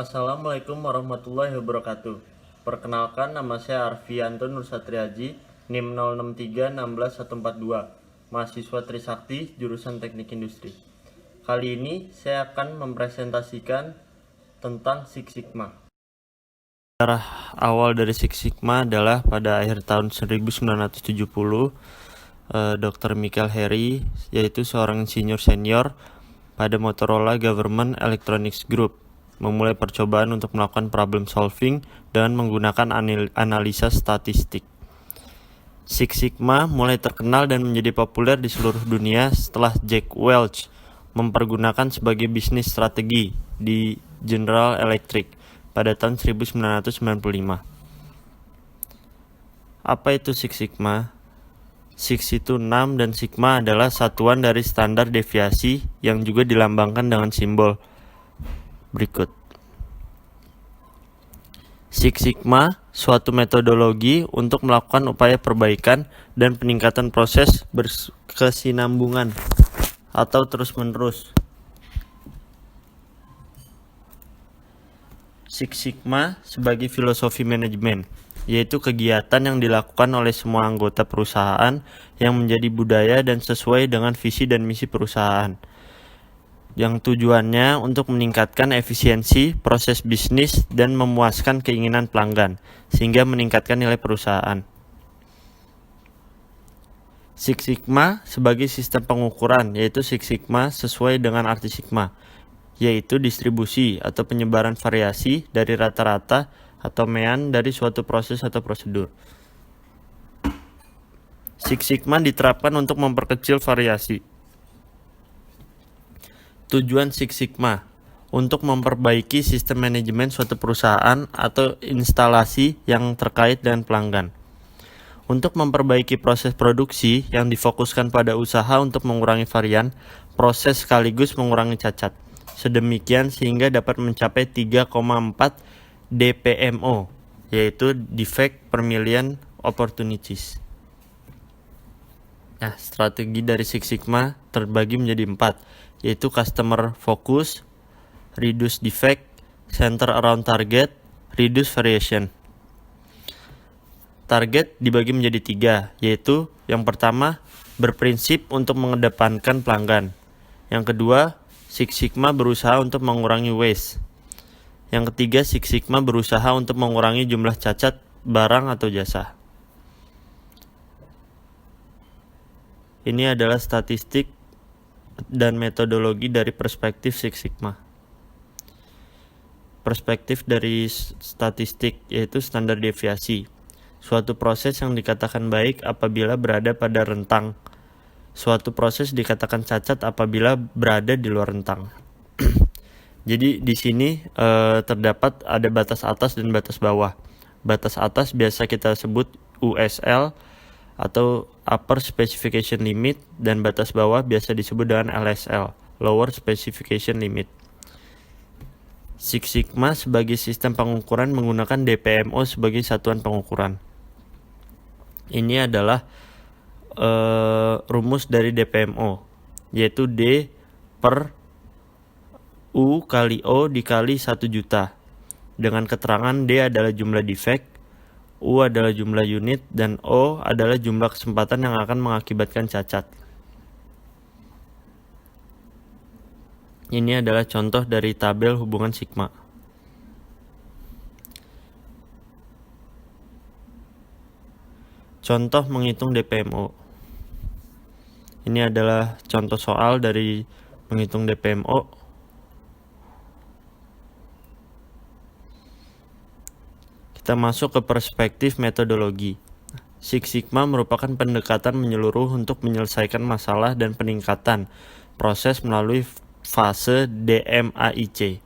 Assalamualaikum warahmatullahi wabarakatuh. Perkenalkan, nama saya Arfianto Nursatriaji, NIM 06316142, mahasiswa Trisakti, jurusan Teknik Industri. Kali ini saya akan mempresentasikan tentang Six Sigma. Sejarah awal dari Six Sigma adalah pada akhir tahun 1970, Dr. Michael Harry, yaitu seorang insinyur senior pada Motorola Government Electronics Group, memulai percobaan untuk melakukan problem solving dengan menggunakan analisa statistik. Six Sigma mulai terkenal dan menjadi populer di seluruh dunia setelah Jack Welch mempergunakan sebagai bisnis strategi di General Electric pada tahun 1995. Apa itu Six Sigma? Six itu 6 dan Sigma adalah satuan dari standar deviasi yang juga dilambangkan dengan simbol berikut. Six Sigma suatu metodologi untuk melakukan upaya perbaikan dan peningkatan proses berkesinambungan atau terus-menerus. Six Sigma sebagai filosofi manajemen, yaitu kegiatan yang dilakukan oleh semua anggota perusahaan yang menjadi budaya dan sesuai dengan visi dan misi perusahaan, yang tujuannya untuk meningkatkan efisiensi proses bisnis dan memuaskan keinginan pelanggan, sehingga meningkatkan nilai perusahaan. Six Sigma sebagai sistem pengukuran, yaitu Six Sigma sesuai dengan arti Sigma, yaitu distribusi atau penyebaran variasi dari rata-rata atau mean dari suatu proses atau prosedur. Six Sigma diterapkan untuk memperkecil variasi. Tujuan Six Sigma untuk memperbaiki sistem manajemen suatu perusahaan atau instalasi yang terkait dengan pelanggan. Untuk memperbaiki proses produksi yang difokuskan pada usaha untuk mengurangi varian, proses sekaligus mengurangi cacat. Sedemikian sehingga dapat mencapai 3,4 DPMO, yaitu Defect per Million Opportunities. Nah, strategi dari Six Sigma terbagi menjadi 4, yaitu Customer Focus, Reduce Defect, Center Around Target, Reduce Variation. Target dibagi menjadi 3, yaitu yang pertama, berprinsip untuk mengedepankan pelanggan. Yang kedua, Six Sigma berusaha untuk mengurangi waste. Yang ketiga, Six Sigma berusaha untuk mengurangi jumlah cacat barang atau jasa. Ini adalah statistik dan metodologi dari perspektif Six Sigma. Perspektif dari statistik yaitu standar deviasi. Suatu proses yang dikatakan baik apabila berada pada rentang. Suatu proses dikatakan cacat apabila berada di luar rentang. Jadi di sini terdapat ada batas atas dan batas bawah. Batas atas biasa kita sebut USL atau Upper Specification Limit, dan batas bawah biasa disebut dengan LSL, Lower Specification Limit. Six Sigma sebagai sistem pengukuran menggunakan DPMO sebagai satuan pengukuran. Ini adalah rumus dari DPMO, yaitu D per U kali O dikali 1 juta, dengan keterangan D adalah jumlah defect, U adalah jumlah unit, dan O adalah jumlah kesempatan yang akan mengakibatkan cacat. Ini adalah contoh dari tabel hubungan Sigma. Contoh menghitung DPMO. Ini adalah contoh soal dari menghitung DPMO. Kita masuk ke perspektif metodologi. Six Sigma merupakan pendekatan menyeluruh untuk menyelesaikan masalah dan peningkatan proses melalui fase DMAIC.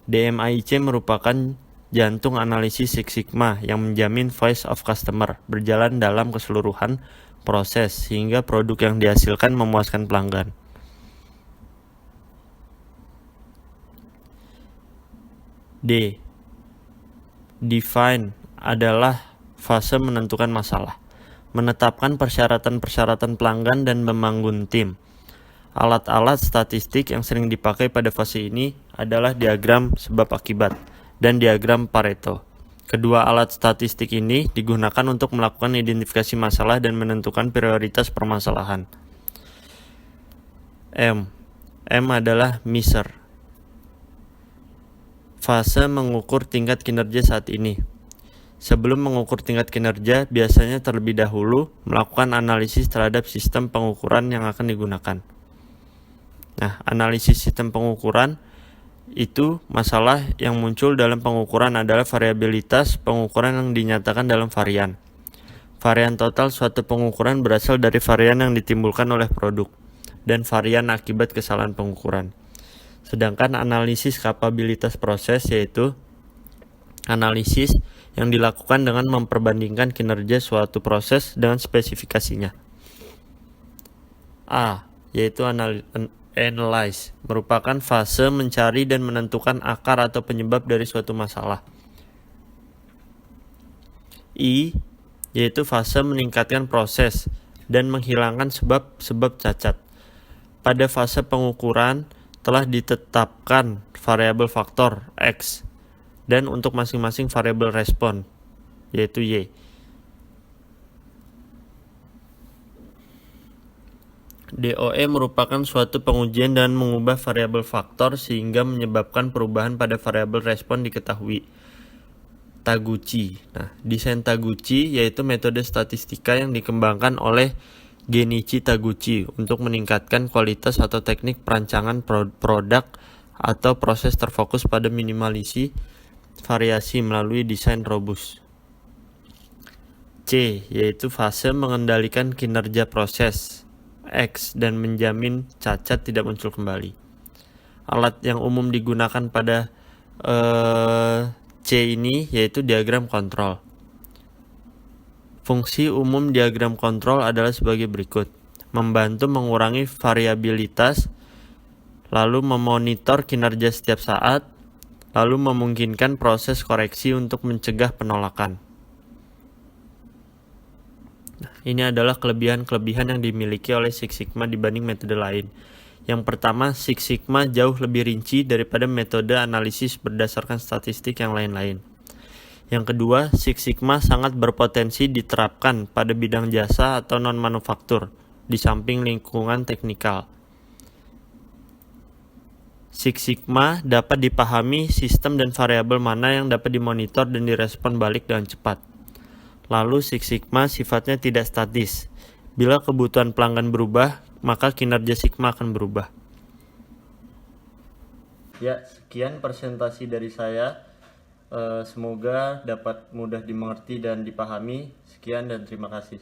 DMAIC merupakan jantung analisis Six Sigma yang menjamin voice of customer berjalan dalam keseluruhan proses sehingga produk yang dihasilkan memuaskan pelanggan. D. Define adalah fase menentukan masalah, menetapkan persyaratan-persyaratan pelanggan dan membangun tim. Alat-alat statistik yang sering dipakai pada fase ini adalah diagram sebab akibat dan diagram Pareto. Kedua alat statistik ini digunakan untuk melakukan identifikasi masalah dan menentukan prioritas permasalahan. M adalah measure. Fase mengukur tingkat kinerja saat ini. Sebelum mengukur tingkat kinerja, biasanya terlebih dahulu melakukan analisis terhadap sistem pengukuran yang akan digunakan. Nah, analisis sistem pengukuran itu masalah yang muncul dalam pengukuran adalah variabilitas pengukuran yang dinyatakan dalam varian. Varian total suatu pengukuran berasal dari varian yang ditimbulkan oleh produk dan varian akibat kesalahan pengukuran. Sedangkan analisis kapabilitas proses yaitu analisis yang dilakukan dengan memperbandingkan kinerja suatu proses dengan spesifikasinya. A, yaitu analyze, merupakan fase mencari dan menentukan akar atau penyebab dari suatu masalah. I, yaitu fase meningkatkan proses dan menghilangkan sebab-sebab cacat. Pada fase pengukuran telah ditetapkan variabel faktor X dan untuk masing-masing variabel respon yaitu Y. DOE merupakan suatu pengujian dan mengubah variabel faktor sehingga menyebabkan perubahan pada variabel respon diketahui. Taguchi. Nah, desain Taguchi yaitu metode statistika yang dikembangkan oleh Genichi Taguchi untuk meningkatkan kualitas atau teknik perancangan produk atau proses terfokus pada minimalisi variasi melalui desain robust. C, yaitu fase mengendalikan kinerja proses. X, dan menjamin cacat tidak muncul kembali. Alat yang umum digunakan pada C ini yaitu diagram kontrol. Fungsi umum diagram kontrol adalah sebagai berikut: membantu mengurangi variabilitas, lalu memonitor kinerja setiap saat, lalu memungkinkan proses koreksi untuk mencegah penolakan. Nah, ini adalah kelebihan-kelebihan yang dimiliki oleh Six Sigma dibanding metode lain. Yang pertama, Six Sigma jauh lebih rinci daripada metode analisis berdasarkan statistik yang lain-lain. Yang kedua, Six Sigma sangat berpotensi diterapkan pada bidang jasa atau non-manufaktur, di samping lingkungan teknikal. Six Sigma dapat dipahami sistem dan variabel mana yang dapat dimonitor dan direspon balik dengan cepat. Lalu Six Sigma sifatnya tidak statis. Bila kebutuhan pelanggan berubah, maka kinerja Sigma akan berubah. Ya, sekian presentasi dari saya. Semoga dapat mudah dimengerti dan dipahami. Sekian dan terima kasih.